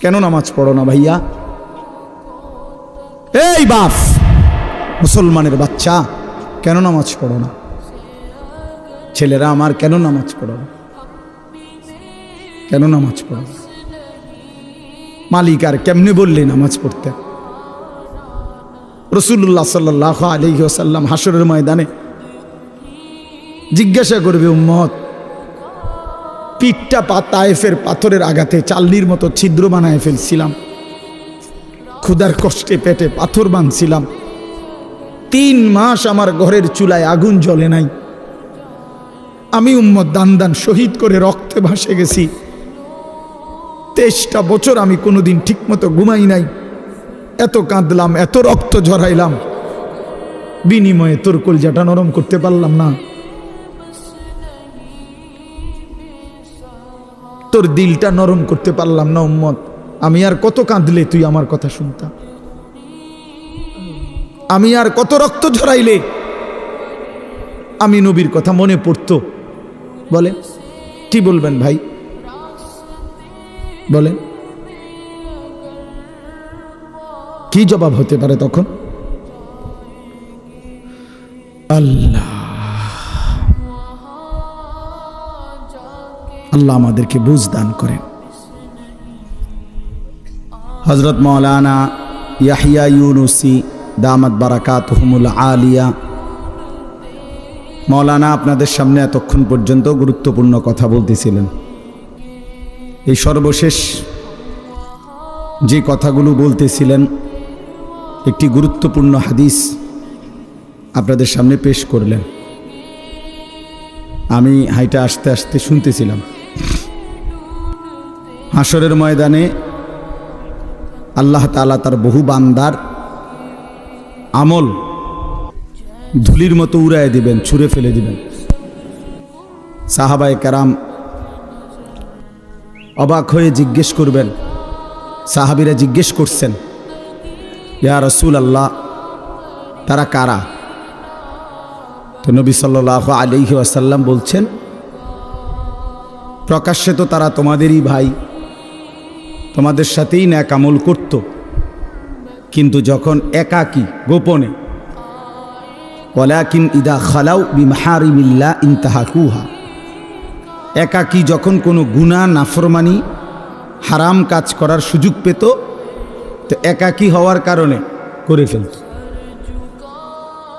কেন নামাজ পড়ো না ভাইয়া? এই বাপ, মুসলমানের বাচ্চা, কেন নামাজ পড়ো না? ছেলেরা আমার, কেন নামাজ পড়ো না? কেন নামাজ পড়ো না? মালিক আর কেমনে বললে নামাজ পড়তে? রাসূলুল্লাহ সাল্লাল্লাহু আলাইহি ওয়াসাল্লাম হাসরের ময়দানে জিজ্ঞাসা করবে, উম্মত, পিঠটা তায়েফের পাথরের আঘাতে চাল্লির মতো ছিদ্র বানায় ফেলছিলাম, ক্ষুধার কষ্টে পেটে পাথর বাঁধছিলাম, 3 মাস আমার ঘরের চুলায় আগুন জ্বলে নাই, আমি উম্মত দান দান শহীদ করে রক্তে ভাসে গেছি, 23টা বছর আমি কোনোদিন ঠিকমতো ঘুমাই নাই, এত কাঁদলাম, এত রক্ত ঝরাইলাম, বিনিময়ে তোর কলজাটা নরম করতে পারলাম না, তোর দিলটা নরম করতে পারলাম না উম্মত, আমি আর কত কাঁদলে তুই আমার কথা শুনতা? আমি আর কত রক্ত ঝরাইলে আমি নবীর কথা মনে পড়তো? বলে কি বলবেন ভাই? বলেন কি জবাব হতে পারে তখন? আল্লাহ আল্লাহ আমাদেরকে বুঝ দান করেন। হযরত মাওলানা ইয়াহইয়া ইউনুসী দামাত বারাকাতুহুমুল আলিয়া, মাওলানা আপনাদের সামনে এতক্ষণ পর্যন্ত গুরুত্বপূর্ণ কথা বলতেছিলেন। এই সর্বশেষ যে কথাগুলো বলতেছিলেন, একটি গুরুত্বপূর্ণ হাদিস আপনাদের সামনে পেশ করলেন। আমি হাইটা আস্তে আস্তে শুনতেছিলাম। হাসরের ময়দানে আল্লাহ তাআলা তার বহু বান্দার আমল ধুলির মতো উড়ায় দিবেন, ছুঁড়ে ফেলে দিবেন। সাহাবায়ে কেরাম অবাক হয়ে জিজ্ঞেস করবেন, সাহাবীরা জিজ্ঞেস করছেন, ইয়া রাসূলুল্লাহ, তারা কারা? তো নবী সাল্লাল্লাহু আলাইহি ওয়াসাল্লাম বলছেন, প্রকাশ্যে তো তারা তোমাদেরই ভাই, তোমাদের সাথেই নেক আমল করত, কিন্তু যখন একাকী গোপনে, ওয়ালাকিন ইদা খালাউ বিমাহারিমিল্লাহ ইনতাহাকুহা, একাকী যখন কোনো গুনাহ নাফরমানি হারাম কাজ করার সুযোগ পেত, তো একাকী হওয়ার কারণে করে ফেলত।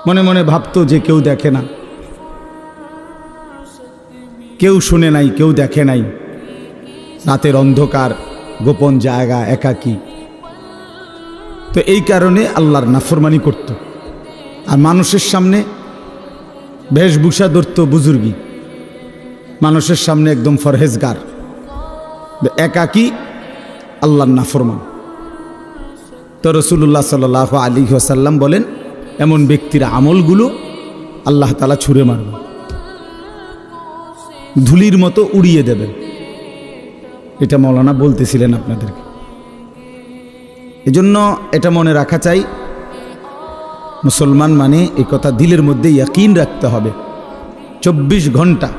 মনে মনে ভাবতো যে কেউ দেখে না, কেউ শুনে নাই, কেউ দেখে নাই, রাতের অন্ধকার, গোপন জায়গা, একাকী। তো এই কারণে আল্লাহর নাফরমানি করত। আর মানুষের সামনে বেশভূষা ধরত বুজুর্গি, মানুষের সামনে একদম ফরহেজগার, একাকী আল্লাহর নাফরমান। তো রাসূলুল্লাহ সাল্লাল্লাহু আলাইহি ওয়াসাল্লাম বলেন, এমন ব্যক্তির আমলগুলো আল্লাহ তাআলা ছুঁড়ে মারবেন, ধুলির মতো উড়িয়ে দেবেন। এটা মাওলানা বলতেছিলেন আপনাদেরকে। এজন্য এটা মনে রাখা চাই, মুসলমান মানে এই কথা দিলের মধ্যে ইয়াকিন রাখতে হবে, 24 ঘন্টা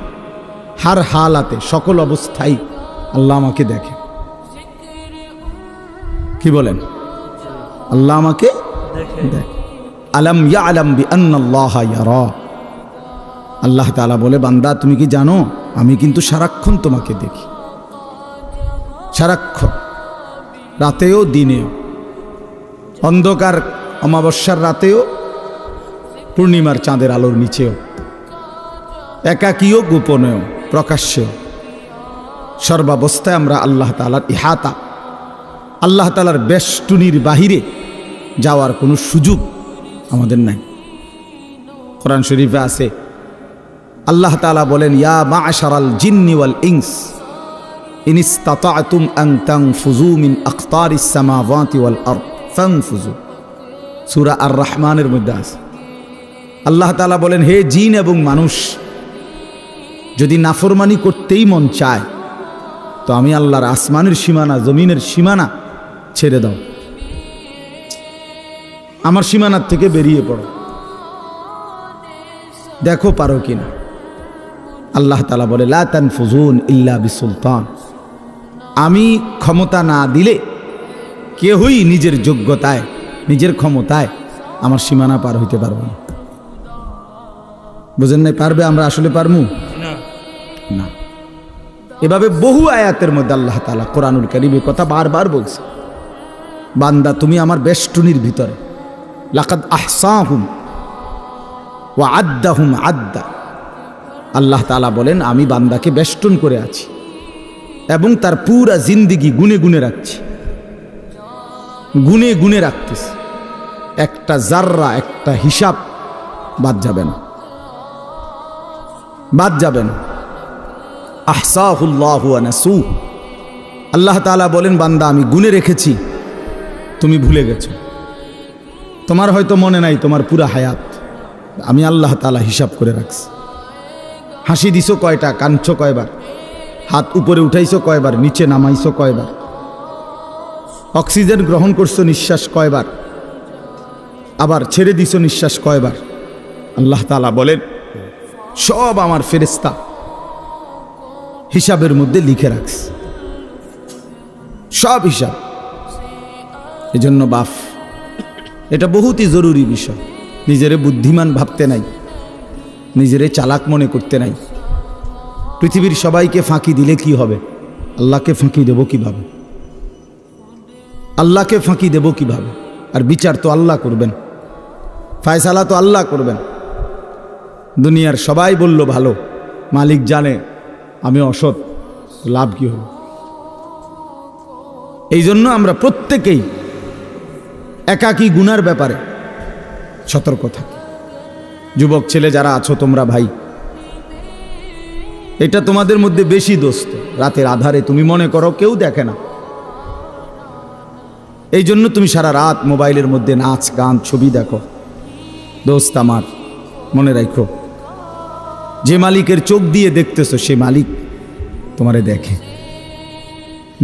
হার হালাতে, সকল অবস্থায় আল্লাহ আমাকে দেখে। কি বলেন? আল্লাহ আমাকে দেখে। আলাম ইয়ালাম বিআন্নাল্লাহা ইয়ারা, আল্লাহ তাআলা বলে, বান্দা তুমি কি জানো আমি কিন্তু সারাক্ষণ তোমাকে দেখি, সারাক্ষণ, রাতেও দিনেও, অন্ধকার অমাবস্যার রাতেও, পূর্ণিমার চাঁদের আলোর নিচেও, একাকীও গোপনেও প্রকাশ্যেও, সর্বাবস্থায় আমরা আল্লাহ তাআলার ইহাতা, আল্লাহ তাআলার বেষ্টনীর বাহিরে যাওয়ার কোনো সুযোগ আমাদের নাই। কোরআন শরীফে আছে, আল্লাহ তাআলা বলেন, ইয়া মা'শারাল জিন্নি ওয়াল ইনস ইন ইসতাতা'তুম আন তানফুযু মিন আকতারিস সামাওয়াতি ওয়াল আরদ ফানফুযু। সূরা আর রহমানের মধ্যে আছে। আল্লাহ তাআলা বলেন, হে জিন এবং মানুষ, যদি নাফরমানি করতেই মন চায় তো আমি আল্লাহর আসমানের সীমানা, জমিনের সীমানা ছেড়ে দাও, আমার সীমানার থেকে বেরিয়ে পড়ো, দেখো পারো কিনা। আল্লাহ তাআলা বলে, লা তানফুজুন ইল্লা বিসুলতান, আমি ক্ষমতা না দিলে কেউই নিজের যোগ্যতায় নিজের ক্ষমতায় আমার সীমানা পার হইতে পারবো না। বুঝেন নাই? পারবে? আমরা আসলে পারমু না। এভাবে বহু আয়াতের মধ্যে আল্লাহ তাআলা কোরআনুল কারীমে কথা বারবার বলছে, বান্দা তুমি আমার বেষ্টনীর ভিতরে, লাকাদ আহসাহুম ওয়া আদ্দাহুম আদ্দা। আল্লাহ তাআলা বলেন আমি বান্দাকে বেষ্টন করে আছি এবং তার পুরা জিন্দেগি গুনে গুনে রাখছি, গুনে গুনে রাখতেছি। একটা জাররা, একটা হিসাব বাদ যাবে না, বাদ যাবে না। আহসাহুল্লাহু ওয়া নাসু। আল্লাহ তাআলা বলেন বান্দা আমি গুনে রেখেছি, তুমি ভুলে গেছো। তোমার হয়তো মনে নাই তোমার পুরা হায়াত, আমি আল্লাহ তাআলা হিসাব করে রাখছি। হাসি দিছো কয়টা, কাঁদছো কয়বার, হাত উপরে উঠাইছো কয়বার, নিচে নামাইছো কয়বার, অক্সিজেন গ্রহণ করছো নিঃশ্বাস কয়বার, আবার ছেড়ে দিছো নিঃশ্বাস কয়বার। আল্লাহ তাআলা বলেন সব আমার ফেরেশতা হিসাবের মধ্যে লিখে রাখছে, সব হিসাব। এজন্য বাপ, এটা বহুতই জরুরি বিষয়। নিজেরে বুদ্ধিমান ভাবতে নাই, নিজেরে চালাক মনে করতে নাই। পৃথিবীর সবাইকে ফাঁকি দিলে কি হবে? আল্লাহকে ফাঁকি দেব কিভাবে? আল্লাহকে ফাঁকি দেব কিভাবে? আর বিচার তো আল্লাহ করবেন, ফায়সালা তো আল্লাহ করবেন। দুনিয়ার সবাই বলল ভালো, মালিক জানে আমি অসৎ, লাভ কি হবে? এই জন্য আমরা প্রত্যেকেই একাকী গুনার ব্যাপারে সতর্ক থাকি। যুবক ছেলে যারা আছো তোমরা ভাই, এটা তোমাদের মধ্যে বেশি দোস্ত। রাতের আধারে তুমি মনে করো কেউ দেখে না, এই জন্য তুমি সারা রাত মোবাইলের মধ্যে নাচ গান ছবি দেখো। দোস্ত আমার, মনে রাখো যে মালিকের চোখ দিয়ে দেখতেছো সে মালিক তোমারে দেখে।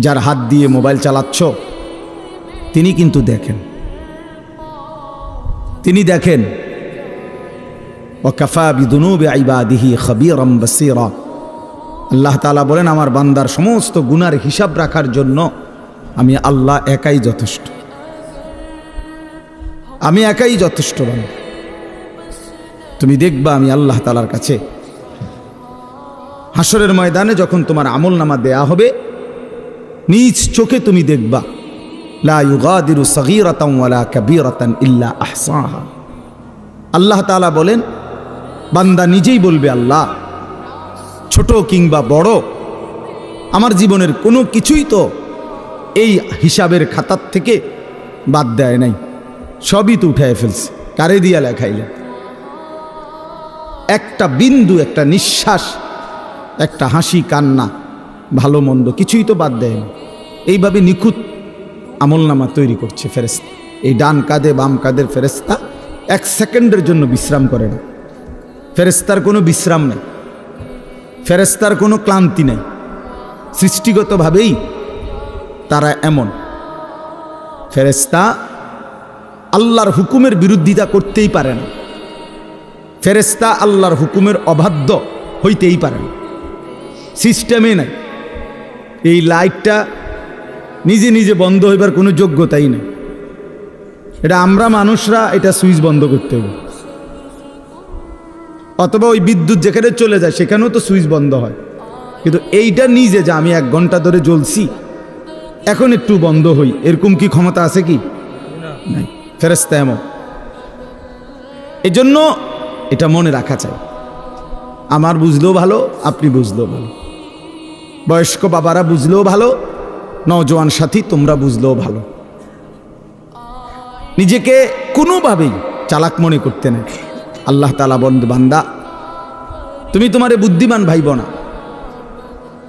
যার হাত দিয়ে মোবাইল চালাচ্ছ তিনি কিন্তু দেখেন, তিনি দেখেন। ওয়াকাফা বিদুনুবি ইবাদিহি খাবীরাম বাসীরা। আল্লাহ তাআলা বলেন আমার বান্দার সমস্ত গুনার হিসাব রাখার জন্য আমি আল্লাহ একাই যথেষ্ট, আমি একাই যথেষ্ট। বান্দা তুমি দেখবা আমি আল্লাহ তাআলার কাছে হাসরের ময়দানে যখন তোমার আমলনামা দেয়া হবে, নিজ চোখে তুমি দেখবা লা ইউগাদিরু সগীরাতান ওয়ালা কাবীরাতান ইল্লা আহসাহা। আল্লাহ তাআলা বলেন বান্দা নিজেই বলবে আল্লাহ ছোট কিংবা বড় আমার জীবনের কোনো কিছুই তো এই হিসাবের খাতার থেকে বাদ দেয় নাই, সবই তো উঠায় ফেলছে। কারে দিয়া লেখাইলেন? একটা বিন্দু, একটা নিঃশ্বাস, একটা হাসি কান্না, ভালো মন্দ কিছুই তো বাদ দেয় না। এইভাবে নিখুঁত আমলনামা তৈরি করছে ফেরেশতা। এই ডান কাঁধে বাম কাঁধের ফেরেশতা এক সেকেন্ডের জন্য বিশ্রাম করে না। ফেরেশতার কোনো বিশ্রাম নেই, ফেরেশতার কোনো ক্লান্তি নেই। সৃষ্টিগতভাবেই তারা এমন। ফেরেশতা আল্লাহর হুকুমের বিরোধিতা করতেই পারে না, ফেরেশতা আল্লাহর হুকুমের অবাধ্য হইতেই পারে না, সিস্টেমে নাই। এই লাইটটা নিজে নিজে বন্ধ হইবার কোনো যোগ্যতাই নেই। এটা আমরা মানুষরা এটা সুইচ বন্ধ করতে হবে, অথবা ওই বিদ্যুৎ যেখানে চলে যায় সেখানেও তো সুইচ বন্ধ হয়। কিন্তু এইটা নিজে যে আমি 1 ঘন্টা ধরে জ্বলছি এখন একটু বন্ধ হই, এরকম কি ক্ষমতা আছে কি? নাই। ফেরেশতা এমন। এই জন্য এটা মনে রাখা চাই। আমার বুঝলেও ভালো, আপনি বুঝলেও ভালো, বয়স্ক বাবারা বুঝলেও ভালো, নওজোয়ান সাথী তোমরা বুঝলেও ভালো। নিজেকে কোনোভাবেই চালাক মনে করতে নেই। আল্লাহ তাআলা বলেন বান্দা তুমি তোমারে বুদ্ধিমান ভাইব না।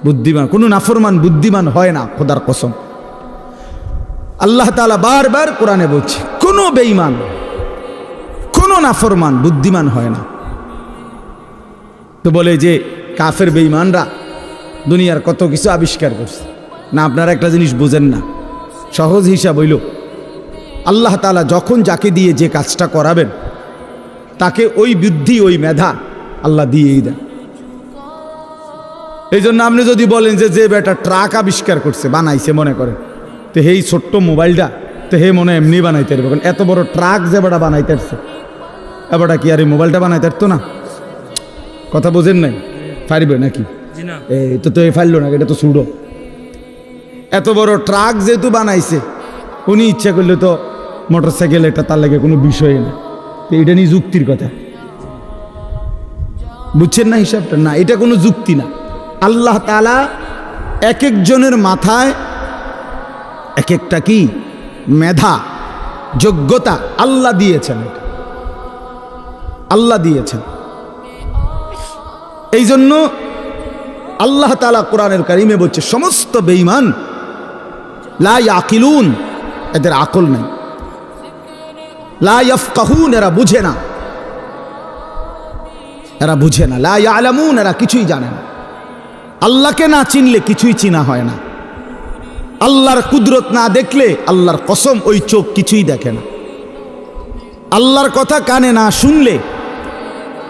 বুদ্ধিমান কোনো নাফরমান বুদ্ধিমান হয় না, খোদার কসম। আল্লাহ তাআলা বারবার কোরআনে বলছে কোনো বেঈমান, কোনো নাফরমান বুদ্ধিমান হয় না। তো বলে যে কাফের বেঈমানরা দুনিয়ার কত কিছু আবিষ্কার করছে না। আপনারা একটা জিনিস বোঝেন না, সহজ হিসাব হইল আল্লাহ তাআলা যখন যাকে দিয়ে যে কাজটা করাবেন তাকে ওই বুদ্ধি ওই মেধা আল্লাহ দিয়েই দেন। এই জন্য আপনি যদি বলেন যে যে বেটা ট্রাক আবিষ্কার করছে বানাইছে, মনে করেন তো এই ছোট্ট মোবাইলটা তো হে মনে এমনি বানাইতে পারবে, কারণ এত বড় ট্রাক যে বেটা বানাইতে পারছে, এবারটা কি আর এই মোবাইলটা বানাইতে পারতো না? কথা বোঝেন নাই? পারবে নাকি? এই তো এ ফাইল না, এটা তো ছুড়ো। এত বড় ট্রাক যেহেতু বানাইছে, উনি ইচ্ছা করলে তো মোটরসাইকেল এটা তার লাগে কোনো বিষয় না। তো এটা নিয়ে যুক্তির কথা বুঝছেন না? হিসাবটা না, এটা কোনো যুক্তি না। আল্লাহ তাআলা এক একজনের মাথায় এক একটা কি মেধা, যোগ্যতা আল্লাহ দিয়েছেন, আল্লাহ দিয়েছেন। এই জন্য আল্লাহ তাআলা কোরআনের কারিমে বলছে সমস্ত বেঈমান লা ইয়াকিলুন, এদের আকল নেই, লা ইয়াফকাহুন, এরা বুঝে না, এরা বুঝে না, লা ইয়ালামুন, এরা কিছুই জানে না। আল্লাহকে না চিনলে কিছুই চিনা হয় না। আল্লাহর কুদরত না দেখলে আল্লাহর কসম ওই চোখ কিছুই দেখে না। আল্লাহর কথা কানে না শুনলে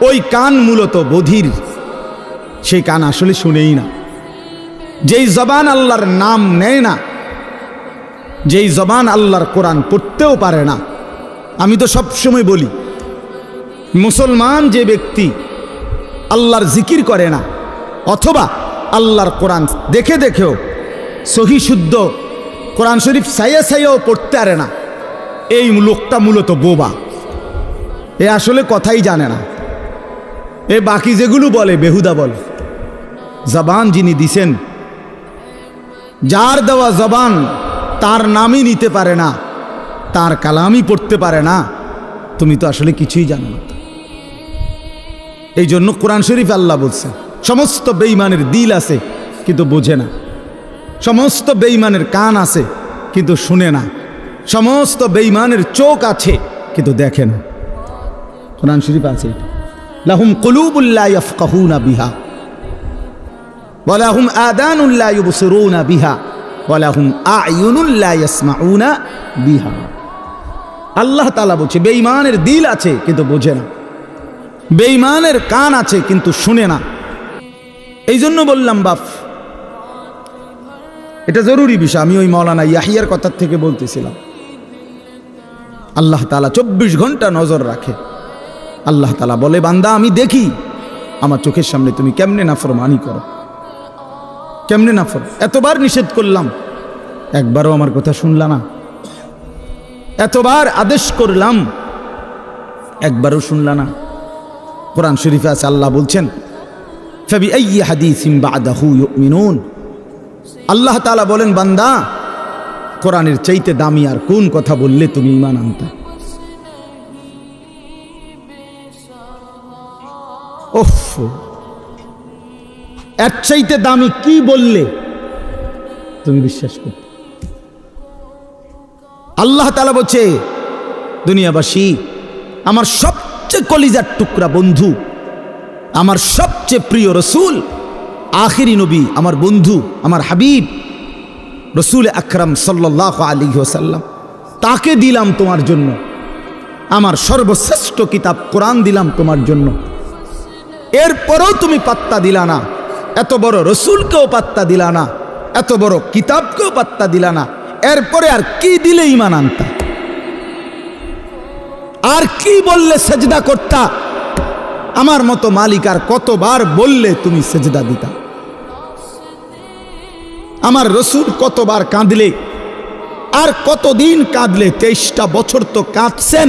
ওই কান মূলত বধির, সেই কান আসলে শুনেই না। যেই জবান আল্লাহর নাম নেয় না, যেই জবান আল্লাহর কোরআন পড়তেও পারে না। আমি তো সবসময় বলি, মুসলমান যে ব্যক্তি আল্লাহর জিকির করে না অথবা আল্লাহর কোরআন দেখে দেখেও সহি শুদ্ধ কোরআন শরীফ সাইয়া সাইয়াও পড়তে পারে না, এই লোকটা মূলত বোবা। এ আসলে কথাই জানে না। এ বাকি যেগুলো বলে বেহুদা বলে। জবান যিনি দিছেন, যার দেওয়া জবান তার নামই নিতে পারে না, তার কালামই পড়তে পারে না, তুমি তো আসলে কিছুই জানো না। এই জন্য কোরআন শরীফ আল্লাহ বলছে সমস্ত বেঈমানের দিল আছে কিন্তু বোঝে না, সমস্ত বেঈমানের কান আছে কিন্তু শুনে না, সমস্ত বেঈমানের চোখ আছে কিন্তু দেখে না। কোরআন শরীফ আছে এটা, লাহুম কুলুবুল লা ইয়াফকাহুনা বিহা ওয়া লাহুম আযানুন লা ইউবসিরুনা বিহা ওয়া লাহুম আ'য়ুনুন লা ইয়াসমাউনা বিহা। আল্লাহ তাআলা বলছে বেঈমানের দিল আছে কিন্তু বোঝে না, বেঈমানের কান আছে কিন্তু শুনে না। এই জন্য বললাম বাপ, এটা জরুরি বিষয়। আমি ওই মাওলানা ইয়াহিয়ার কথার থেকে বলতেছিলাম, আল্লাহ তাআলা 24 ঘন্টা নজর রাখে। আল্লাহ তাআলা বলে বান্দা আমি দেখি আমার চোখের সামনে তুমি কেমনে নাফরমানি করো, কেমনে নাফর। এতবার নিষেধ করলাম, একবারও আমার কথা শুনলা না। এতবার আদেশ করলাম, একবারও শুনলা না। কোরআন শরীফে আছে আল্লাহ বলছেন ফাবিআইয়ি হাদিসিন বা'দাহু ইউমিনুন। আল্লাহ তাআলা বলেন বান্দা কোরআনের চাইতে দামি আর কোন কথা বললে তুমি ঈমান আনতা? ওফ, এর চাইতে দামি কি বললে তুমি বিশ্বাস করতে? আল্লাহ তাআলা বলছে দুনিয়াবাসী, আমার সবচেয়ে কলিজার টুকরা বন্ধু, আমার সবচেয়ে প্রিয় রসুল, আখিরি নবী, আমার বন্ধু, আমার হাবিব রসুল আকরাম সাল্লাল্লাহু আলাইহি ওয়াসাল্লাম, তাকে দিলাম তোমার জন্য। আমার সর্বশ্রেষ্ঠ কিতাব কোরআন দিলাম তোমার জন্য। এরপরও তুমি পাত্তা দিলা না, এত বড় রসুলকেও পাত্তা দিলা না, এত বড় কিতাবকেও পাত্তা দিলা না। এরপরে আর কি দিলে ঈমান আনতা? আর কি বললে সেজদা করতা? আমার মতো মালিক আর কতবার বললে তুমি সেজদা দিতা? আমার রসুল কতবার কাঁদলে, আর কতদিন কাঁদলে? 23টা বছর তো কাঁদছেন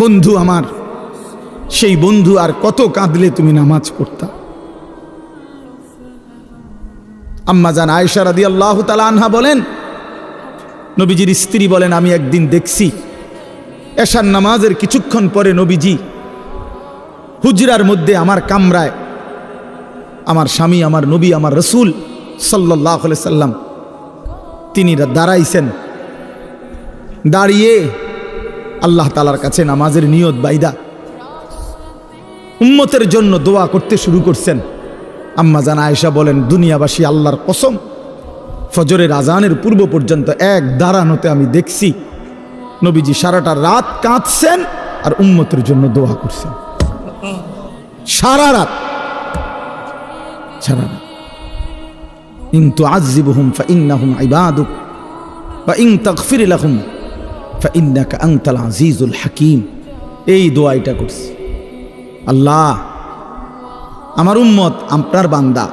বন্ধু আমার। সেই বন্ধু আর কত কাঁদলে তুমি নামাজ পড়তা? আম্মা জান আয়েশা রাদিয়াল্লাহু তাআলা আনহা বলেন, নবীজির স্ত্রী বলেন, আমি একদিন দেখছি এশার নামাজের কিছুক্ষণ পরে নবীজি হুজরার মধ্যে আমার কামরায় আমার স্বামী, আমার নবী, আমার রসুল সাল্লাল্লাহু আলাইহি সাল্লাম তিনি দাঁড়াইছেন। দাঁড়িয়ে আল্লাহ তাআলার কাছে নামাজের নিয়ত বাইদা উম্মতের জন্য দোয়া করতে শুরু করছেন। আম্মা জান আয়েশা বলেন, দুনিয়াবাসী আল্লাহর কসম, ফজরের আজানের পূর্ব পর্যন্ত এক দাঁড়ানোতে আমি দেখছি নবীজি সারাটা রাত কাঁদছেন আর উম্মতের জন্য দোয়া করছেন। সারা রাত, সারা রাত। ইন তুআযিবহুম ফাইন্নাহুম ইবাদুক ওয়া ইন তাগফির লাহুম ফাইন্নাকা আনতাল আজিজুল হাকীম। এই দোয়াটা করছি, আল্লাহ আমার উম্মত আপনার বান্দা,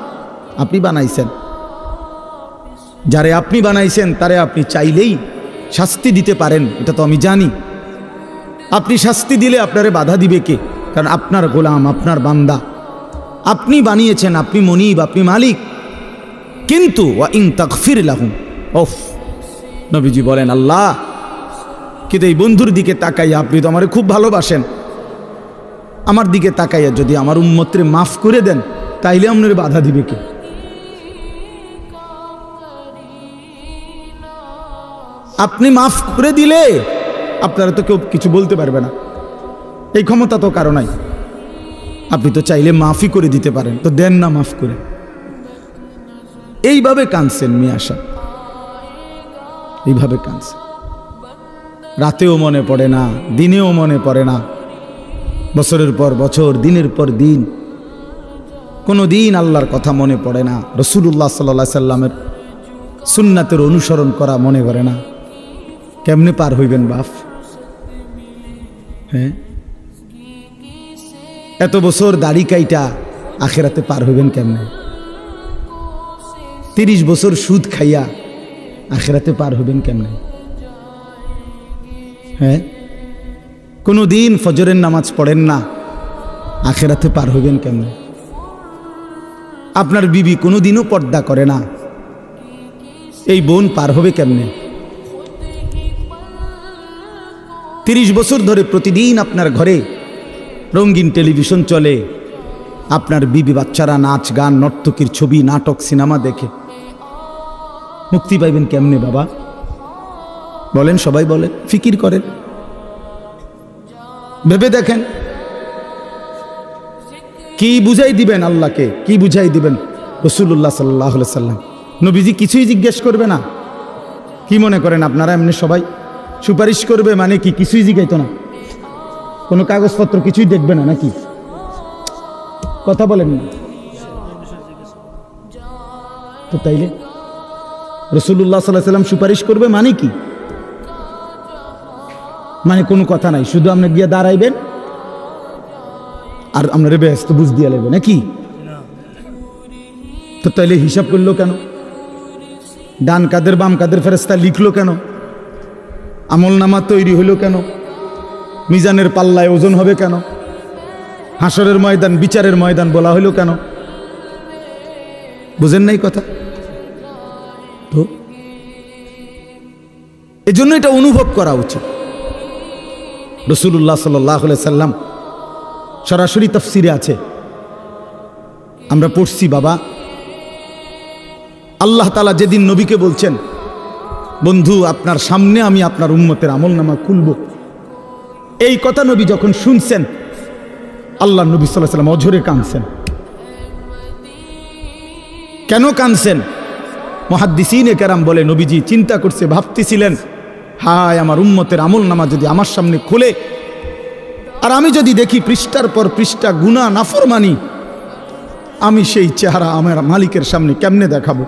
আপনি বানাইছেন, যারে আপনি বানাইছেন তারে আপনি চাইলেই শাস্তি দিতে পারেন, এটা তো আমি জানি। আপনি শাস্তি দিলে আপনারে বাধা দিবে কে? কারণ আপনার গোলাম, আপনার বান্দা, আপনি বানিয়েছেন, আপনি মনিব, আপনি মালিক। কিন্তু ওয়া ইন তাগফির লাহুম, ওফ, নবীজি বলেন আল্লাহ, কিন্তু এই বন্ধুর দিকে তাকাইয়া, আপনি তো আমারে খুব ভালোবাসেন, আমার দিকে তাকাইয়া যদি আমার উম্মতরে মাফ করে দেন, তাইলে আপনার বাধা দিবে কে? আপনি মাফ করে দিলে আপনারা তো কেউ কিছু বলতে পারবে না, এই ক্ষমতা তো কারো নাই। আপনি তো চাইলে মাফই করে দিতে পারেন, তো দেন না মাফ করে। এইভাবে কাঁদছেন মিয়া সাহেব, এইভাবে কাঁদছেন। রাতেও মনে পড়ে না, দিনেও মনে পড়ে না, বছরের পর বছর, দিনের পর দিন, কোনো দিন আল্লাহর কথা মনে পড়ে না, রাসূলুল্লাহ সাল্লাল্লাহু আলাইহি সাল্লামের সুন্নাতের অনুসরণ করা মনে করে না। কেমনে পার হইবেন বাপ? হ্যাঁ, এত বছর দাড়ি কাইটা আখেরাতে পার হইবেন কেমনে? 30 বছর সুদ খাইয়া আখেরাতে পার হইবেন কেমনে? হ্যাঁ, কোনো দিন ফজরের নামাজ পড়েন না, আখেরাতে পার হইবেন কেমনে? আপনার বিবি কোনো দিনও পর্দা করে না, এই বোন পার হবে কেমনে? 30 বছর ধরে প্রতিদিন আপনার ঘরে রঙিন টেলিভিশন চলে, আপনার বিবি বাচ্চারা নাচ গান নর্তকীর ছবি নাটক সিনেমা দেখে, মুক্তি পাইবেন কেমনে বাবা? বলেন, সবাই বলেন, ফিকির করেন, ভেবে দেখেন। কি বুঝাই দিবেন আল্লাহকে, কি বুঝাই দিবেন রাসূলুল্লাহ সাল্লাল্লাহু আলাইহি সাল্লাম? নবীজি কিছুই জিজ্ঞেস করবে না? কি মনে করেন আপনারা এমনি সবাই সুপারিশ করবে মানে কি? কিছুই জিজ্ঞাইতো না, কোনো কাগজপত্র কিছুই দেখবে না নাকি? কথা বলেন না তো। তাইলে রাসূলুল্লাহ সাল্লাল্লাহু আলাইহি সাল্লাম সুপারিশ করবে মানে কি? মানে কোনো কথা নাই, শুধু আপনি গিয়ে দাঁড়াইবেন আর আপনার ব্যস্ত বুঝ দিয়া লাগবে নাকি? তো তাইলে হিসাব করলো কেন? ডান কাদের বাম কাদের ফেরেশতা লিখলো কেন? আমল নামা তৈরি হইল কেন? মিজানের পাল্লায় ওজন হবে কেন? হাসরের ময়দান, বিচারের ময়দান বলা হইল কেন? বুঝেন নাই কথা? তো এজন্য এটা অনুভব করা উচিত। রাসূলুল্লাহ সাল্লাল্লাহু আলাইহি সাল্লাম সরাসরি তাফসিরে আছে, আমরা পড়ছি বাবা। আল্লাহ তাআলা যেদিন নবীকে বলছেন, বন্ধু আপনার সামনে আমি আপনার উম্মতের আমলনামা খুলব, এই কথা নবী যখন শুনছেন, আল্লাহ নবী সাল্লাল্লাহু আলাইহি সাল্লাম অঝরে কাঁদছেন। কেন কাঁদছেন? মুহাদ্দিসিনে কেরাম বলে, নবীজি চিন্তা করছে, ভাবতেছিলেন, হায় আমার উম্মতের আমলনামা যদি আমার সামনে খুলে আর আমি যদি দেখি পৃষ্ঠার পর পৃষ্ঠা গুনাহ নাফরমানি, আমি সেই চেহারা আমার মালিকের সামনে কেমনে দেখাবো?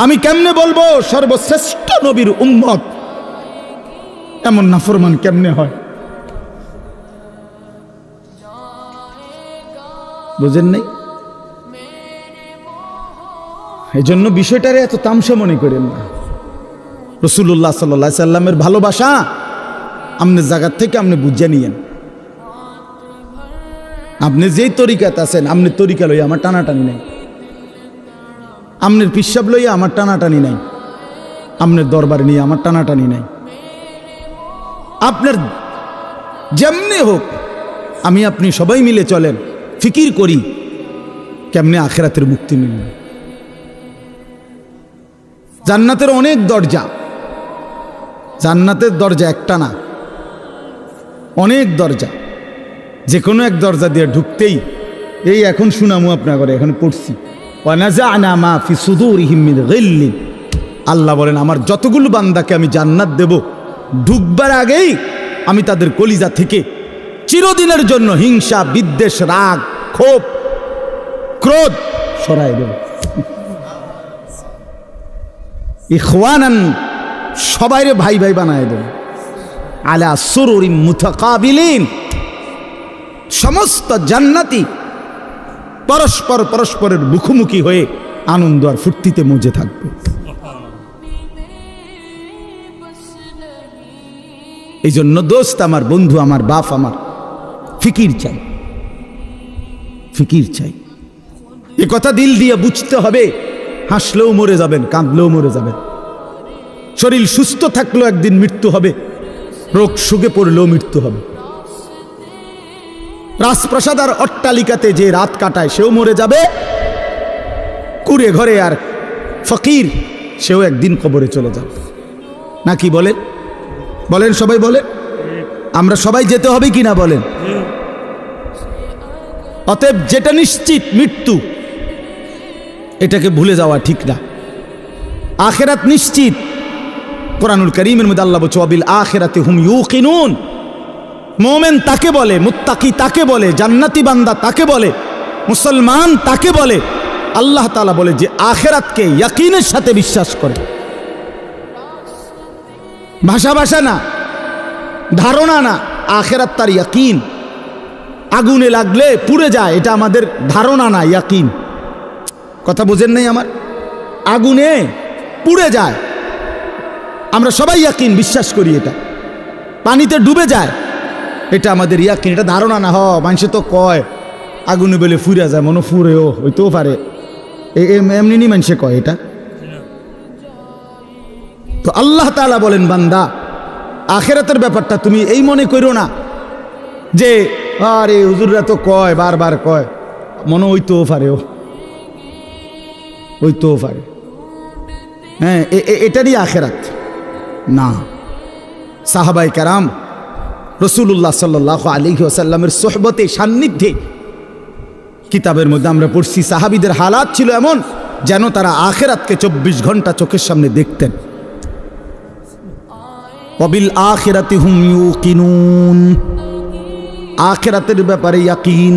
আমি কেমনে বলবো সর্বশ্রেষ্ঠ নবীর উম্মত এমন নাফরমান কেমনে হয়? বুঝেন নাই? এই জন্য বিষয়টারে এত তামসা মনে করেন না। রাসূলুল্লাহ সাল্লাল্লাহু আলাইহি সাল্লামের ভালোবাসা আপনার জায়গা থেকে আপনি বুঝে নিয়েন। আপনি যেই তরিকাতে আছেন, আপনি তরিকা লইয়া আমার টানাটানি নাই, আপনার পিসাব লইয়া আমার টানাটানি নাই, আপনার দরবার নিয়ে আমার টানাটানি নাই। আপনার যেমনি হোক, আমি আপনি সবাই মিলে চলেন, ফিকির করি কেমনে আখিরাতের মুক্তি মিলবে। জান্নাতের অনেক দরজা, জান্নাতের দরজা একটা না, অনেক দরজা। যে কোনো এক দরজা দিয়ে ঢুকতেই, এই এখন শুনামু আপনার ঘরে, এখন পড়ছি, ওয়ানাযা'না মা ফি সুদুরিহিম মিন গিল্লিন, আল্লাহ বলেন আমার যতগুলো বান্দাকে আমি জান্নাত দেব, ঢুকবার আগেই আমি তাদের কলিজা থেকে চিরদিনের জন্য হিংসা, বিদ্বেষ, রাগ, ক্ষোভ, ক্রোধ সরাই দেব। ইখওয়ানান, সবাইরে ভাই ভাই বানায় দেন। আলা সুরুরিম মুতাকাবিলিন, সমস্ত জান্নাতি পরস্পর পরস্পরের মুখোমুখি হয়ে আনন্দ আর ফুর্তিতে মজে থাকবে। এই জন্য দোস্ত আমার, বন্ধু আমার, বাপ আমার, ফিকির চাই, ফিকির চাই। এ কথা দিল দিয়ে বুঝতে হবে। হাসলেও মরে যাবেন, কাঁদলেও মরে যাবেন। শরীর সুস্থ থাকলেও একদিন মৃত্যু হবে, রোগ সুখে পড়লেও মৃত্যু হবে। রাজপ্রাসাদ আর অট্টালিকাতে যে রাত কাটায় সেও মরে যাবে, কুড়ে ঘরে আর ফকির সেও একদিন কবরে চলে যাবে। নাকি বলেন? বলেন, সবাই বলে। আমরা সবাই যেতে হবে কিনা বলেন? অতএব যেটা নিশ্চিত মৃত্যু, এটাকে ভুলে যাওয়া ঠিক না। আখিরাত নিশ্চিত। কোরআনুল কারীমের মধ্যে আল্লাহ বলছে ওয়াবিল আখিরাতি হুম ইউকিনুন। মুমিন তাকে বলে, মুত্তাকি তাকে বলে, জান্নাতি বান্দা তাকে বলে, মুসলমান তাকে বলে। আল্লাহ তাআলা বলে যে আখিরাতকে ইয়াকিনের সাথে বিশ্বাস করে। ভাষা ভাষা না, ধারণা না, আখিরাত তার ইয়াকিন। আগুনে লাগলে পুড়ে যায়, এটা আমাদের ধারণা না, ইয়াকিন। কথা বুঝেন নাই আমার? আগুনে পুড়ে যায়, আমরা সবাই ইয়াকিন বিশ্বাস করি। এটা পানিতে ডুবে যায়, এটা আমাদের ইয়াকিন, এটা ধারণা না। মানুষে তো কয় আগুনে বলে ফুরে যায়, মনে ফুরেও হইতেও পারে, এমনি মানুষে কয় এটা। তো আল্লাহ তাআলা বলেন বান্দা, আখিরাতের ব্যাপারটা তুমি এই মনে করো না যে আরে হুজুররা তো কয়, বারবার কয়, মনে হইতেও পারে, হইতেও পারে। হ্যাঁ, এটারই আখিরাত না। সাহাবায়ে কেরাম রাসূলুল্লাহ সাল্লাল্লাহু আলাইহি ওয়াসাল্লামের সোহবতে, সান্নিধ্যে, কিতাবের মধ্যে আমরা পড়ছি সাহাবীদের হালাত ছিল এমন যেন তারা আখিরাতকে 24 ঘন্টা চোখের সামনে দেখতেন। ওয়াবিল আখিরাতি হুম ইউকিনুন, আখিরাতের ব্যাপারে ইয়াকিন,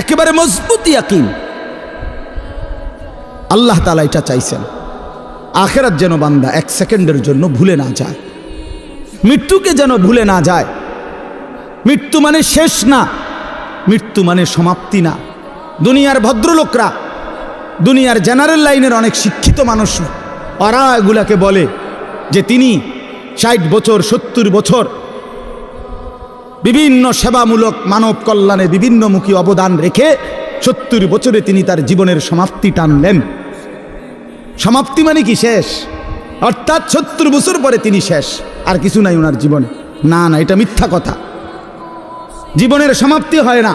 একেবারে মজবুত ইয়াকিন। আল্লাহ তাআলা এটা চাইছেন, আখিরাত যেন বান্দা এক সেকেন্ডের জন্য ভুলে না যায়, মৃত্যুকে যেন ভুলে না যায়। মৃত্যু মানে শেষ না, মৃত্যু মানে সমাপ্তি না। দুনিয়ার ভদ্রলোকরা, দুনিয়ার জেনারেল লাইনের অনেক শিক্ষিত মানুষ, ওরা এগুলাকে বলে যে তিনি 60 বছর 70 বছর বিভিন্ন সেবামূলক মানব কল্যাণে বিভিন্নমুখী অবদান রেখে 70 বছরে তিনি তার জীবনের সমাপ্তি টানলেন। সমাপ্তি মানে কি? শেষ। অর্থাৎ 70 বছর পরে তিনি শেষ, আর কিছু নাই ওনার জীবনে। না না, এটা মিথ্যা কথা। জীবনের সমাপ্তি হয় না।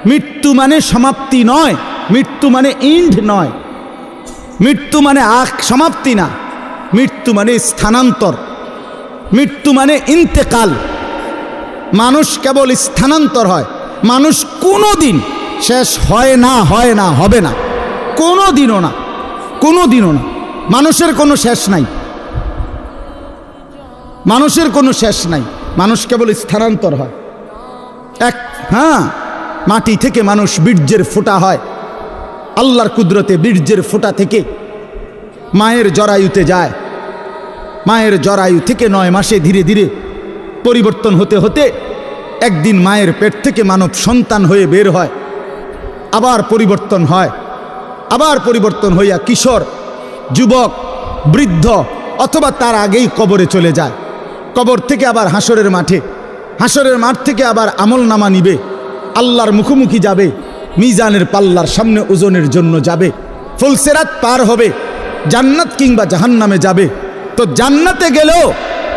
মৃত্যু মানে সমাপ্তি নয়, মৃত্যু মানে ইন্ড নয়, মৃত্যু মানে সমাপ্তি না, মৃত্যু মানে স্থানান্তর, মৃত্যু মানে ইন্তেকাল। মানুষ কেবল স্থানান্তর হয়, মানুষ কোনোদিন শেষ হয় না, হয় না, হবে না, কোনোদিনও না, কোনোদিনও না। মানুষের কোনো শেষ নাই, মানুষের কোনো শেষ নাই, মানুষ কেবল স্থানান্তর হয়। হ্যাঁ, মাটি থেকে মানুষ বীর্যের ফোঁটা হয়, আল্লাহর কুদরতে বীর্যের ফোঁটা থেকে মায়ের জরায়ুতে যায়, মায়ের জরায়ু থেকে 9 মাসে ধীরে ধীরে পরিবর্তন হতে হতে একদিন মায়ের পেট থেকে মানব সন্তান হয়ে বের হয়, আবার পরিবর্তন হয়, আবার পরিবর্তন হইয়া কিশোর, যুবক, বৃদ্ধ অথবা তার আগেই কবরে চলে যায়। কবর থেকে আবার হাসরের মাঠে, হাসরের মাঠ থেকে আবার আমল নামা নিবে, আল্লাহর মুখোমুখি যাবে, মিজানের পাল্লার সামনে ওজনের জন্য যাবে, ফুলসিরাত পার হবে, জান্নাত কিংবা জাহান্নামে যাবে। তো জান্নাতে গেলেও,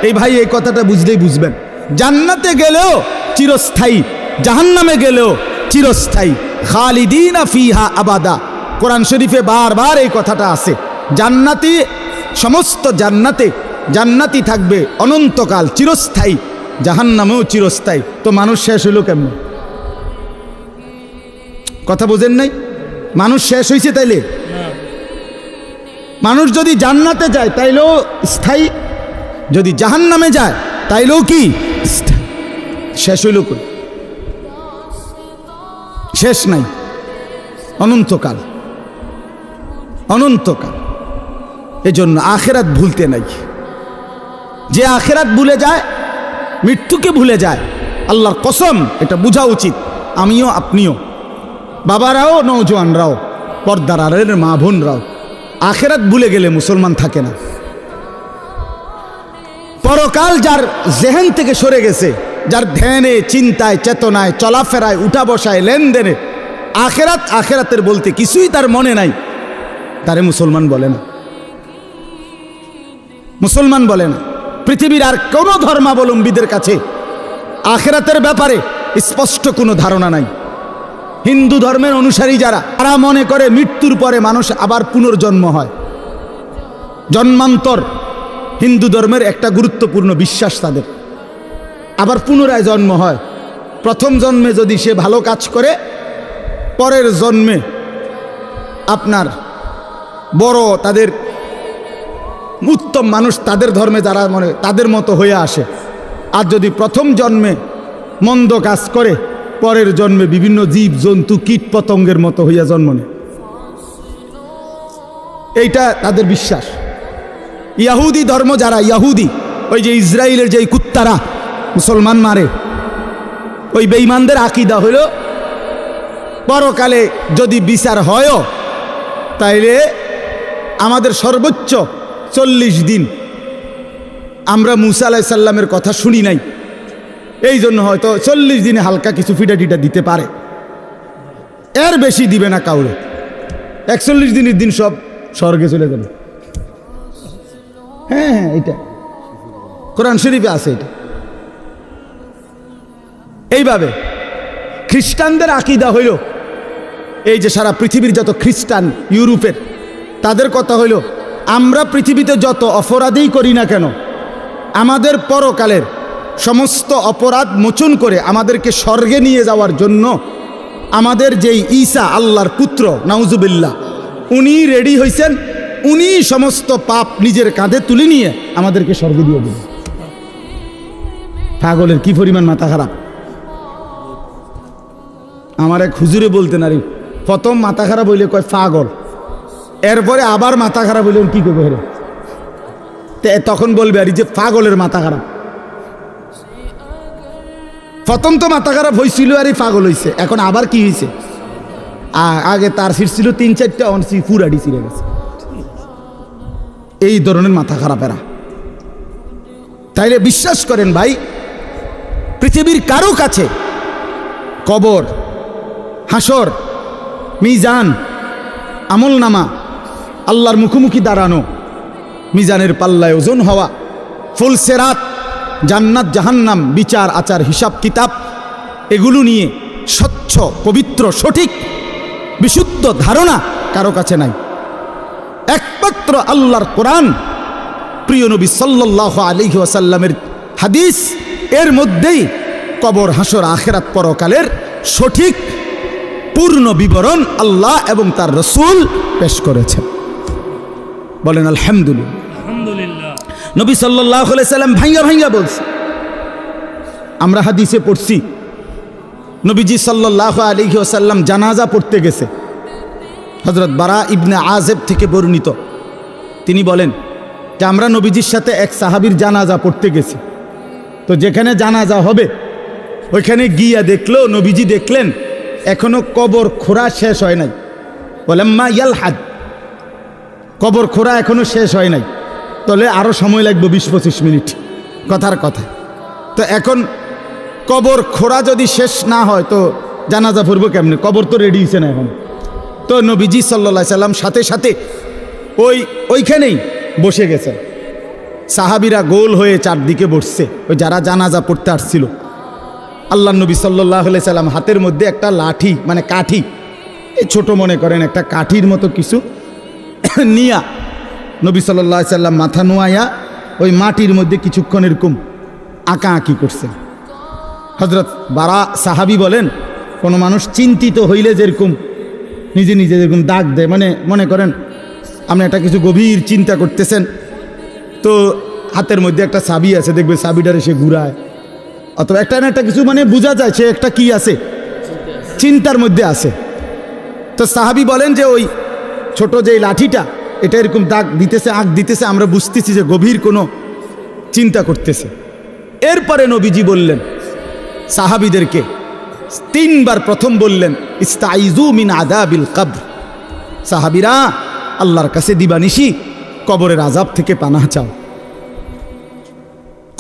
এই ভাই এই কথাটা বুঝলেই বুঝবেন, জান্নাতে গেলেও চিরস্থায়ী, জাহান্নামে গেলেও চিরস্থায়ী। খালিদিনা ফিহা আবাদা, কোরআন শরীফে বারবার এই কথাটা আছে। জান্নাতি, সমস্ত জান্নাতে জান্নাতি থাকবে অনন্তকাল, চিরস্থায়ী, জাহান্নামেও চিরস্থায়ী। তো মানুষ শেষ হইল কেমন? কথা বোঝেন নাই? মানুষ শেষ হয়েছে তাইলে? মানুষ যদি জান্নাতে যায় তাইলেও স্থায়ী, যদি জাহান্নামে যায় তাইলেও কি শেষ হইল? শেষ নাই, অনন্তকাল, অনন্তকাল। এজন্য আখেরাত ভুলতে নাই। যে আখেরাত ভুলে যায়, মৃত্যুকে ভুলে যায়, আল্লাহর কসম এটা বোঝা উচিত। আমিও, আপনিও, বাবারাও, নওজোয়ানরাও, পর্দার আড়ালের মা বোনরাও, আখেরাত ভুলে গেলে মুসলমান থাকে না। পরকাল যার জেহেন থেকে সরে গেছে, যার ধ্যানে, চিন্তায়, চেতনায়, চলাফেরায়, উঠা বসায়, লেনদেনে আখেরাতের বলতে কিছুই তার মনে নাই, তারে মুসলমান বলে না। মুসলমান বলে না। পৃথিবীর আর কোনো ধর্মাবলম্বীদের কাছে আখেরাতের ব্যাপারে স্পষ্ট কোনো ধারণা নাই। হিন্দু ধর্মের অনুসারী যারা, তারা মনে করে মৃত্যুর পরে মানুষ আবার পুনর্জন্ম হয়। জন্মান্তর হিন্দু ধর্মের একটা গুরুত্বপূর্ণ বিশ্বাস তাদের। আবার পুনরায় জন্ম হয়। প্রথম জন্মে যদি সে ভালো কাজ করে, পরের জন্মে আপনার বড় তাদের উত্তম মানুষ, তাদের ধর্মে যারা মনে তাদের মতো হয়ে আসে। আর যদি প্রথম জন্মে মন্দ কাজ করে, পরের জন্মে বিভিন্ন জীব জন্তু কীট পতঙ্গের মতো হইয়া জন্ম নেয়। এইটা তাদের বিশ্বাস। ইয়াহুদি ধর্ম যারা, ইয়াহুদি, ওই যে ইসরায়েলের যে কুত্তারা মুসলমান মারে, ওই বেঈমানদের আকীদা হইল পরকালে যদি বিচার হয়ও, তাইলে আমাদের সর্বোচ্চ 40 দিন আমরা মুসা আলাইহিস সালামের কথা শুনি নাই, এই জন্য হয়তো 40 দিনে হালকা কিছু ফিটা টিটা দিতে পারে, এর বেশি দিবে না কাউরে। 41 দিনের দিন সব স্বর্গে চলে যাবে। হ্যাঁ, এটা কোরআন শরীফে আছে। এটা এইভাবে খ্রিস্টানদের আকীদা হইল, এই যে সারা পৃথিবীর যত খ্রিস্টান, ইউরোপের, তাদের কথা হইল আমরা পৃথিবীতে যত অপরাধই করি না কেন, আমাদের পরকালের সমস্ত অপরাধ মোচন করে আমাদেরকে স্বর্গে নিয়ে যাওয়ার জন্য আমাদের যেই ঈসা আল্লাহর পুত্র নাউজুবিল্লাহ, উনি রেডি হয়েছেন, উনি সমস্ত পাপ নিজের কাঁধে তুলে নিয়ে আমাদেরকে স্বর্গে দিয়ে দেবেন। পাগলের কি পরিমাণ মাথা খারাপ! আমার এক হুজুরে বলতেন, আরে প্রথম মাথা খারাপ হইলে কয় পাগল, এরপরে আবার মাথা খারাপ হইলে কি করবে হেরে, তখন বলবে আর যে পাগলের মাথা খারাপ। প্রথম তো মাথা খারাপ হয়েছিল আর এই পাগল হয়েছে, এখন আবার কি হয়েছে? আগে তার সিট ছিল 3-4টা, অনসি পুরাডি ছিঁড়ে গেছে। এই ধরনের মাথা খারাপেরা। তাইলে বিশ্বাস করেন ভাই, পৃথিবীর কারো কাছে কবর, হাসর, মিজান, আমলনামা, আল্লাহর মুখোমুখি দাঁড়ানো, মিজানের পাল্লায় ওজন হওয়া, ফুলসেরাত, জান্নাত জাহান্নাম, বিচার আচার, হিসাব কিতাব, এগুলো নিয়ে স্বচ্ছ, পবিত্র, সঠিক, বিশুদ্ধ ধারণা কারো কাছে নাই। একমাত্র আল্লাহর কোরআন, প্রিয় নবী সাল্লাল্লাহু আলাইহি ওয়াসাল্লামের হাদিস, এর মধ্যেই কবর, হাসর, আখিরাত, পরকালের সঠিক পূর্ণ বিবরণ আল্লাহ এবং তার রাসূল পেশ করেছেন। বলেন আলহামদুলিল্লাহ। নবী সাল্লাল্লাহু আলাইহি সাল্লাম ভাঙ্গা বলছে। আমরা হাদিসে পড়ছি, নবীজি সাল্লাল্লাহু আলাইহি ওয়াসাল্লাম জানাজা পড়তে গেছে। হযরত বারা ইবনে আযিব থেকে বর্ণিত, তিনি বলেন যে আমরা নবীজির সাথে এক সাহাবীর জানাজা পড়তে গেছি। তো যেখানে জানাজা হবে ওইখানে গিয়া দেখলো, নবীজি দেখলেন এখনো কবর খোঁড়া শেষ হয় নাই। ওয়ালাম্মা ইয়ালহাদ, কবর খোঁড়া এখনো শেষ হয় নাই, তাহলে আরো সময় লাগবে 20-25 মিনিট, কথার কথা। তো এখন কবর খোঁড়া যদি শেষ না হয় তো জানাজা পড়বো কেমনে? কবর তো রেডি হয়েছে না এখন। তো নবীজি সাল্লাল্লাহু আলাইহি সাল্লাম সাথে সাথে ওইখানেই বসে গেছে। সাহাবীরা গোল হয়ে চারদিকে বসছে, ওই যারা জানাজা পড়তে আসছিল। আল্লাহ নবী সাল্লাল্লাহু আলাইহি সাল্লাম হাতের মধ্যে একটা লাঠি, মানে কাঠি, এই ছোট মনে করেন একটা কাঠির মতো কিছু নিয়া নবী সাল্লাল্লাহু আলাইহি সাল্লাম মাথা নোয়াইয়া ওই মাটির মধ্যে কিছুক্ষণ এরকম আঁকাআঁকি করছে। হযরত বারা সাহাবী বলেন, কোনো মানুষ চিন্তিত হইলে যেরকম নিজে নিজে যেরকম দাগ দেয়, মানে মনে করেন আপনি একটা কিছু গভীর চিন্তা করতেছেন, তো হাতের মধ্যে একটা চাবি আছে, দেখবে চাবিটারে সে ঘুরায়, অথবা একটা না একটা কিছু, মানে বোঝা যায় সে একটা কি আছে, চিন্তার মধ্যে আছে। তো সাহাবী বলেন যে ওই ছোট যে লাঠিটা, এটা এরকম দাগ দিতেছে, আগ দিতেছে, আমরা বুঝতেছি যে গভীর কোনো চিন্তা করতেছে। এরপরে নবীজি বললেন সাহাবীদেরকে, 3 বার প্রথম বললেন ইস্তাইজু মিন আযাবিল কবর, সাহাবীরা আল্লাহর কাছে দিবানিশি কবরের আযাব থেকে পানাহ চাও,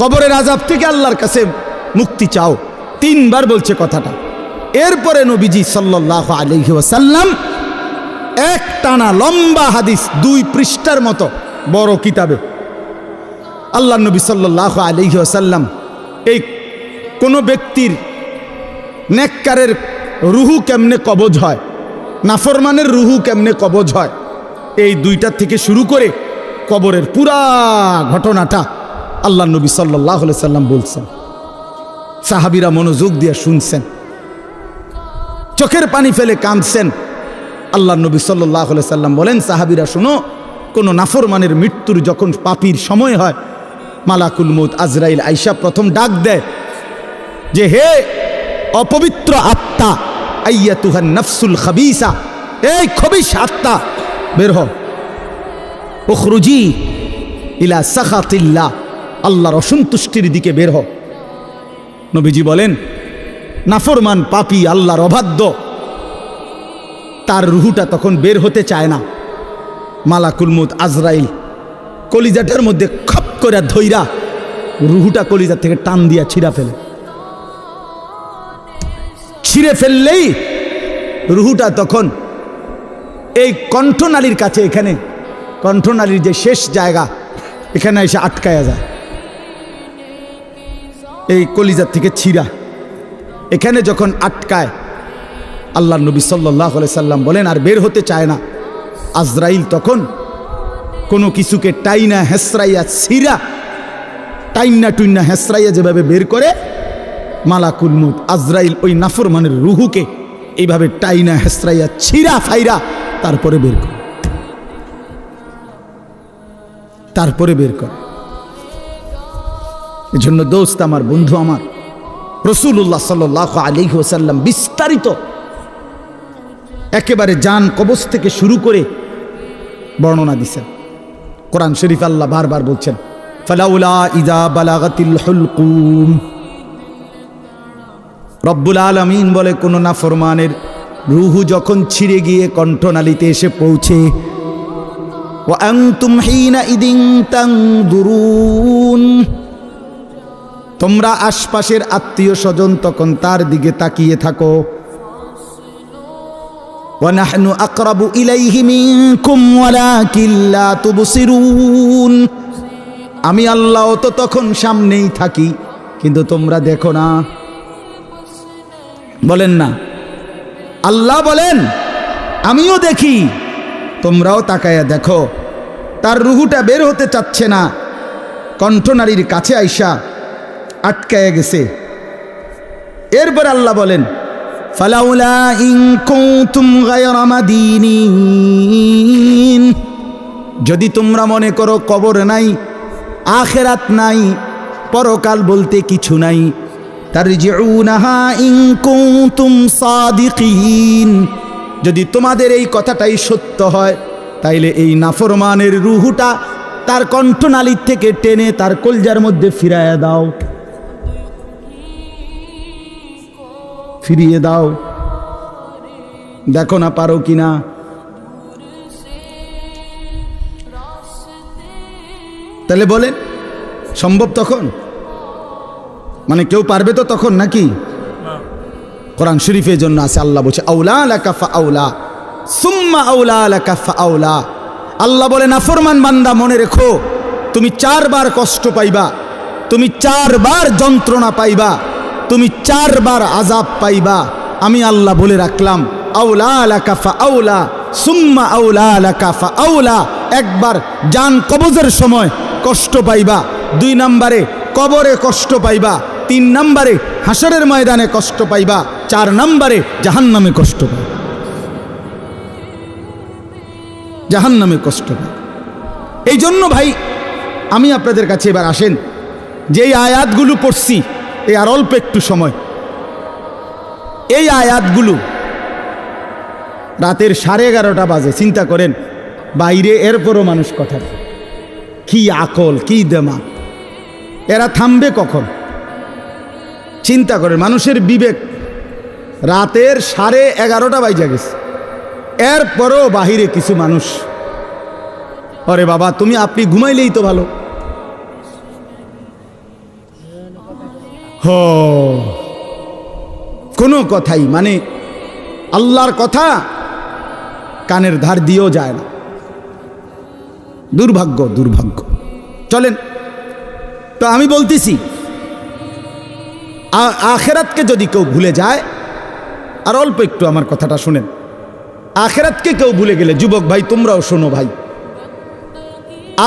কবরের আযাব থেকে আল্লাহর কাছে মুক্তি চাও। 3 বার বলছে কথাটা। এরপরে নবীজি সাল্লাল্লাহু আলাইহি ওয়াসাল্লাম এক টানা লম্বা হাদিস 2 পৃষ্ঠার মতো বড় কিতাবে আল্লাহ নবী সাল্লাল্লাহু আলাইহি ওয়াসাল্লাম এই কোনো ব্যক্তির নেককারের রুহু কেমনে কবজ হয়, নাফরমানের রুহু কেমনে কবজ হয়, এই 2টা থেকে শুরু করে কবরের পুরা ঘটনাটা আল্লাহ নবী সাল্লাল্লাহু আলাইহি ওয়াসাল্লাম বলছেন। সাহাবীরা মনোযোগ দিয়ে শুনছেন, চোখের পানি ফেলে কাঁদছেন। আল্লাহ নবী সাল্লাল্লাহু আলাইহি ওয়াসাল্লাম বলেন, সাহাবীরা শুনো, কোনো নাফরমানের মৃত্যুর যখন পাপীর সময় হয়, মালাকুল মউত আজরাইল আইসা প্রথম ডাক দেয় যে হে অপবিত্র আত্মা, আইয়াতুহান নাফসুল খাবিসা, এই খবিশ আত্মা বের হও, উখরুজি ইলা সাখাতিল্লাহ, আল্লাহর অসন্তুষ্টির দিকে বের হও। নবীজি বলেন নাফরমান পাপী আল্লাহর অবাধ্য, তার রুহুটা তখন বের হতে চায় না। মালাকুল মউত আজরাইল কলিজাটার মধ্যে খপ করে ধইরা রুহুটা কলিজা থেকে টান দিয়া ছিঁড়া ফেলে, ছিঁড়ে ফেললেই রুহুটা তখন এই কণ্ঠনালীর কাছে, এখানে কণ্ঠনালীর যে শেষ জায়গা, এখানে এসে আটকায়া যায়। এই কলিজার থেকে ছিঁড়া এখানে যখন আটকায়, আল্লাহ নবী সাল্লাল্লাহু আলাইহি সাল্লাম বলেন আর বের হতে চায় না। আজরাইল তখন কোনো কিছুকে টাইনা হেসরাইয়া ছিঁড়া, টাইনা টুইনা হেসরাইয়া যেভাবে বের করে, মালাকুল মউত আজরাইল ওই নাফরমানের রুহুকে এইভাবে টাইনা হেসরাইয়া ছিঁড়া ফাইরা তারপরে বের করে, তারপরে বের করে। এজন্য দোস্ত আমার, বন্ধু আমার, রাসূলুল্লাহ সাল্লাল্লাহু আলাইহি ওয়াসাল্লাম বিস্তারিত একেবারে জান কবজ থেকে শুরু করে বর্ণনা দিছেন। কোরআন শরীফ আল্লাহ বারবার বলছেন ফালাউলা ইযা বালাগাতিল হুলকুম, রব্বুল আলামিন বলে কোন নাফরমানের রূহু যখন ছিঁড়ে গিয়ে কণ্ঠনালীতে এসে পৌঁছে, ওয়া আনতুম হিনা ইদিন তানদুরুন, তোমরা আশপাশের আত্মীয় স্বজন তখন তার দিকে তাকিয়ে থাকো, ওয়া নাহনু আকরাবু ইলাইহি মিনকুম ওয়ালাকিন লা তুবসিরুন, আমি আল্লাহ তো তখন সামনেই থাকি কিন্তু তোমরা দেখো না। বলেন না, আল্লাহ বলেন আমিও দেখি, তোমরাও তাকায়া দেখো। তার রুহুটা বের হতে চাচ্ছে না, কণ্ঠনালীর কাছে আইসা আটকায়া গেছে। এরপর আল্লাহ বলেন ফালাউলা ইন কুনতুম গায়রা মাদিনিন, যদি তোমরা মনে করো কবর নাই, আখিরাত নাই, পরকাল বলতে কিছু নাই, তারজিউনাহা ইন কুনতুম সাদিকিন, যদি তোমাদের এই কথাটাই সত্য হয়, তাইলে এই নাফরমানের রুহুটা তার কণ্ঠনালীর থেকে টেনে তার কলজার মধ্যে ফিরাইয়া দাও, ফিরিয়ে দাও। দেখো না পারো কিনা। তাহলে বলেন সম্ভব তখন? মানে কেউ পারবে তো তখন নাকি? কোরআন শরীফের জন্য আছে, আল্লাহ বলছে আউলা লাকা ফাআউলা সুম্মা আউলা লাকা ফাআউলা। আল্লাহ বলে নাফরমান বান্দা মনে রেখো, তুমি 4 বার কষ্ট পাইবা, তুমি 4 বার যন্ত্রণা পাইবা, তুমি 4 বার আযাব পাইবা। আমি আল্লাহ বলে রাখলাম আউলা লাকা ফাআউলা সুম্মা আউলা লাকা ফাআউলা। একবার জান কবজের সময় কষ্ট পাইবা, 2 নম্বরে কবরে কষ্ট পাইবা, 3 নম্বরে হাসরের ময়দানে কষ্ট পাইবা, 4 নম্বরে জাহান্নামে কষ্ট পাইবা, জাহান্নামে কষ্ট পাইবা। এই জন্য ভাই আমি আপনাদের কাছে এবার আসেন, যেই আয়াতগুলো পড়ছি এই আর অল্প একটু সময়, এই আয়াতগুলো রাতের 11:30 বাজে, চিন্তা করেন বাইরে, এরপরও মানুষ কথা বলে। কি আকল, কি দেমা, এরা থামবে কখন? চিন্তা করে, মানুষের বিবেক রাতের 11:30 বাজে গেছে, এরপরও বাহিরে কিছু মানুষ, আরে বাবা তুমি আপনি ঘুমাইলেই তো ভালো। কোনো কথাই মানে আল্লাহর কথা কানের ধার দিয়েও যায় না। দুর্ভাগ্য, দুর্ভাগ্য। চলেন তো, আমি বলতেছি আখেরাতকে যদি কেউ ভুলে যায়, আর অল্প একটু আমার কথাটা শুনেন, আখেরাতকে কেউ ভুলে গেলে, যুবক ভাই তোমরাও শোনো ভাই,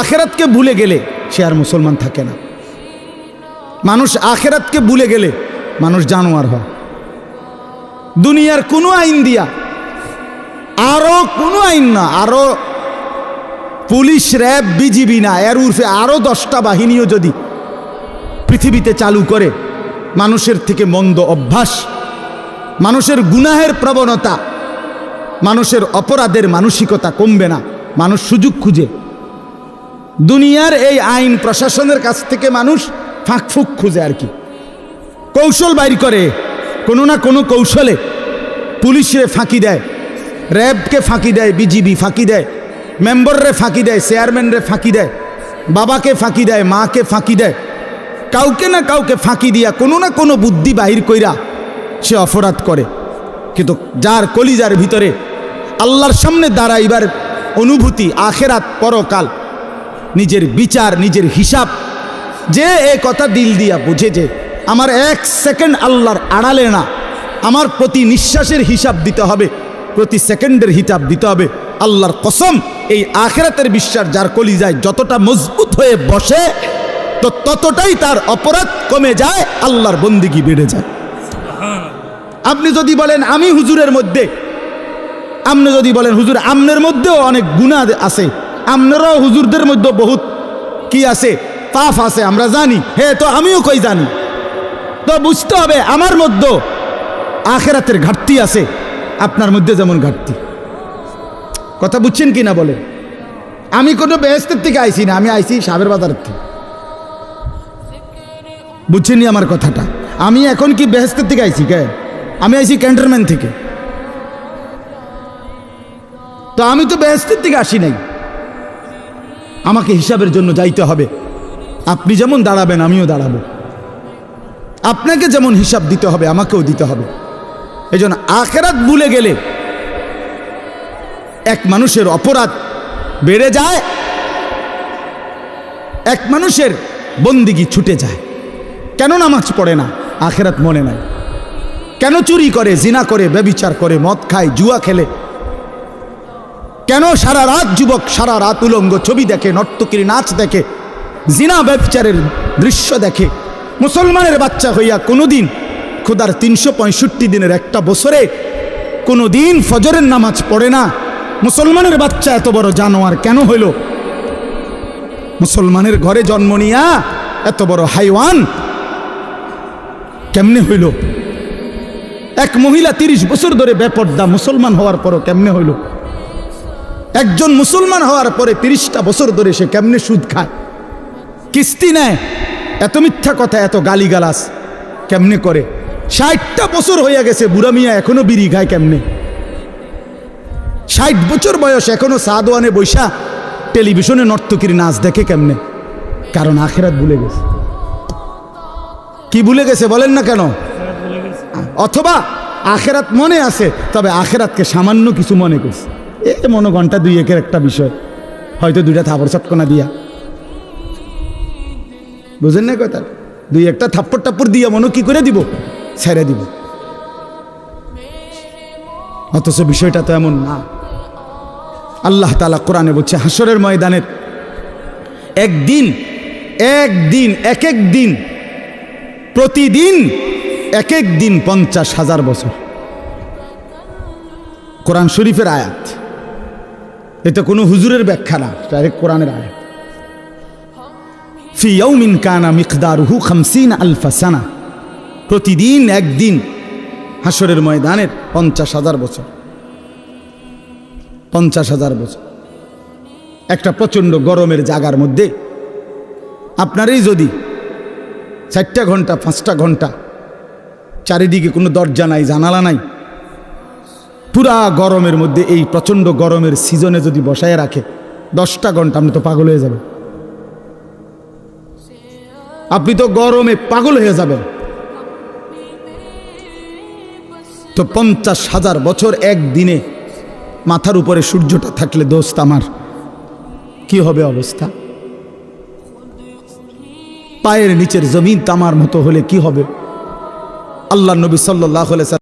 আখেরাতকে ভুলে গেলে সে আর মুসলমান থাকে না। মানুষ আখেরাতকে ভুলে গেলে মানুষ জানোয়ার হয়। দুনিয়ার কোনো আইন দিয়া, আরো কোনো আইন না, আরো পুলিশ, র্যাব, বিজিবি না, এর উর্ফে আরো 10টা বাহিনীও যদি পৃথিবীতে চালু করে, মানুষের থেকে মন্দ অভ্যাস, মানুষের গুনাহের প্রবণতা, মানুষের অপরাধের মানসিকতা কমবে না। মানুষ সুযোগ খুঁজে, দুনিয়ার এই আইন প্রশাসনের কাছ থেকে মানুষ ফাঁকফুক খুঁজে, আর কি কৌশল বাইর করে, কোনো না কোনো কৌশলে পুলিশে ফাঁকি দেয়, র্যাবকে ফাঁকি দেয়, বিজিবি ফাঁকি দেয়, মেম্বাররে ফাঁকি দেয়, চেয়ারম্যানরে ফাঁকি দেয়, বাবাকে ফাঁকি দেয়, মাকে ফাঁকি দেয়, কাউকে না কাউকে ফাঁকি দিয়া কোনো না কোনো বুদ্ধি বাহির কইরা সে অপরাধ করে। কিন্তু যার কলিজার ভিতরে আল্লাহর সামনে দাঁড়াইবার অনুভূতি, আখেরাত, পরকাল, নিজের বিচার, নিজের হিসাব, যে এই কথা দিল দিয়া বুঝে যে আমার 1 সেকেন্ড আল্লাহর আড়ালে না, আমার প্রতি নিঃশ্বাসের হিসাব দিতে হবে, প্রতি সেকেন্ডের হিসাব দিতে হবে, আল্লাহর কসম এই আখেরাতের বিশ্বাস যার কলিজায় যতটা মজবুত হয়ে বসে, তো ততটাই তার অপরাধ কমে যায়, আল্লাহর বন্দেগী বেড়ে যায়। আপনি যদি বলেন আমি হুজুরের মধ্যে, আপনি যদি বলেন হুজুর আমনের মধ্যেও অনেক গুনাহ আছে, আপনারাও হুজুরদের মধ্যে বহুত কি আছে, পাপ আছে, আমরা জানি, হ্যাঁ তো আমিও কই জানি, তো বুঝতে হবে আমার মধ্যে আখেরাতের ঘাটতি আছে, আপনার মধ্যে যেমন ঘাটতি। কথা বুঝছেন কি না বলেন? আমি কোনো বেহেশতের থেকে আইছি না, আমি আইছি সাবের বাজারের থেকে। বুঝছেন আমার কথাটা? আমি এখন কি বেহেশতের থেকে আইছি? কে? আমি আইছি ক্যান্টনমেন্ট থেকে। তো আমি তো বেহেশতের থেকে আসি নাই, আমাকে হিসাবের জন্য যাইতে হবে। আপনি যেমন দাঁড়াবেন আমিও দাঁড়াবো, আপনাকে যেমন হিসাব দিতে হবে আমাকেও দিতে হবে। এই জন্য আখেরাত ভুলে গেলে এক মানুষের অপরাধ বেড়ে যায়, এক মানুষের বন্দিগি ছুটে যায়। কেন নামাজ পড়ে না? আখেরাত মনে নাই। কেন চুরি করে, জিনা করে, ব্যভিচার করে, মদ খায়, জুয়া খেলে? কেন সারা রাত যুবক সারা রাত উলঙ্গ ছবি দেখে, নর্তকীর নাচ দেখে, জিনা ব্যভিচারের দৃশ্য দেখে? মুসলমানের বাচ্চা হইয়া কোনোদিন খোদার 365 দিনের একটা বছরে কোনোদিন ফজরের নামাজ পড়ে না। মুসলমানের বাচ্চা এত বড় জানোয়ার কেন হইল? মুসলমানের ঘরে জন্ম নিয়া এত বড় হাইওয়ান কেমনে হইল? এক মহিলা 30 বছর ধরে বেপর্দা, মুসলমান হওয়ার পরও কেমনে হইল? একজন মুসলমান হওয়ার পরে 30টা বছর ধরে সে কেমনে সুদ খায়, কিস্তি নেয়, এত মিথ্যা কথা, এত গালিগালাজ কেমনে করে? 60টা বছর হইয়া গেছে, বুড়া মিয়া এখনো বিড়ি খায় কেমনে? 60 বছর বয়স, এখনো সাদওয়ানে বৈশা টেলিভিশনে নর্তকীর নাচ দেখে কেমনে? কারণ আখেরাত ভুলে গেছে। কি ভুলে গেছে বলেন না কেন? অথবা আখেরাত মনে আছে, তবে আখেরাতকে সামান্য কিছু মনে করছে। মনে ঘন্টা 2-1 একটা বিষয়, হয়তো 2টা থাপড় চটকনা দিয়া, বুঝেন না কথা, 2-1টা থাপ্পড় টাপ্পড় দিয়া মনে কি করে দিব, ছেড়ে দিব। অথচ বিষয়টা তো এমন না। আল্লাহ তাআলা কোরআনে বলছে হাসরের ময়দানের একদিন, এক এক দিন, প্রতিদিন এক এক দিন 50,000 বছর। কোরআন শরীফের আয়াত, এটা কোনো হুজুরের ব্যাখ্যা না, ডাইরেক্ট কোরআনের আয়াত। ফি ইয়াউমিন কানা মিকদারুহু 50 আলফা সানা, প্রতিদিন একদিন হাসরের ময়দানের 50,000 বছর। 50,000 বছর। একটা প্রচণ্ড গরমের জায়গার মধ্যে আপনারই যদি 4টা ঘন্টা 5টা ঘন্টা চারিদিকে কোনো দরজা নাই, জানালা নাই, পুরা গরমের মধ্যে এই প্রচণ্ড গরমের সিজনে যদি বসায় রাখে 10টা ঘন্টা, আপনি তো পাগল হয়ে যাবেন। আপনি তো গরমে পাগল হয়ে যাবেন। তো 50,000 বছর একদিনে মাথার উপরে সূর্যটা থাকলে দোস্ত আমার কি হবে অবস্থা? পায়ের নিচের জমিন তামার মতো হলে কি হবে? আল্লাহ নবী সাল্লাল্লাহু আলাইহি ওয়াসাল্লাম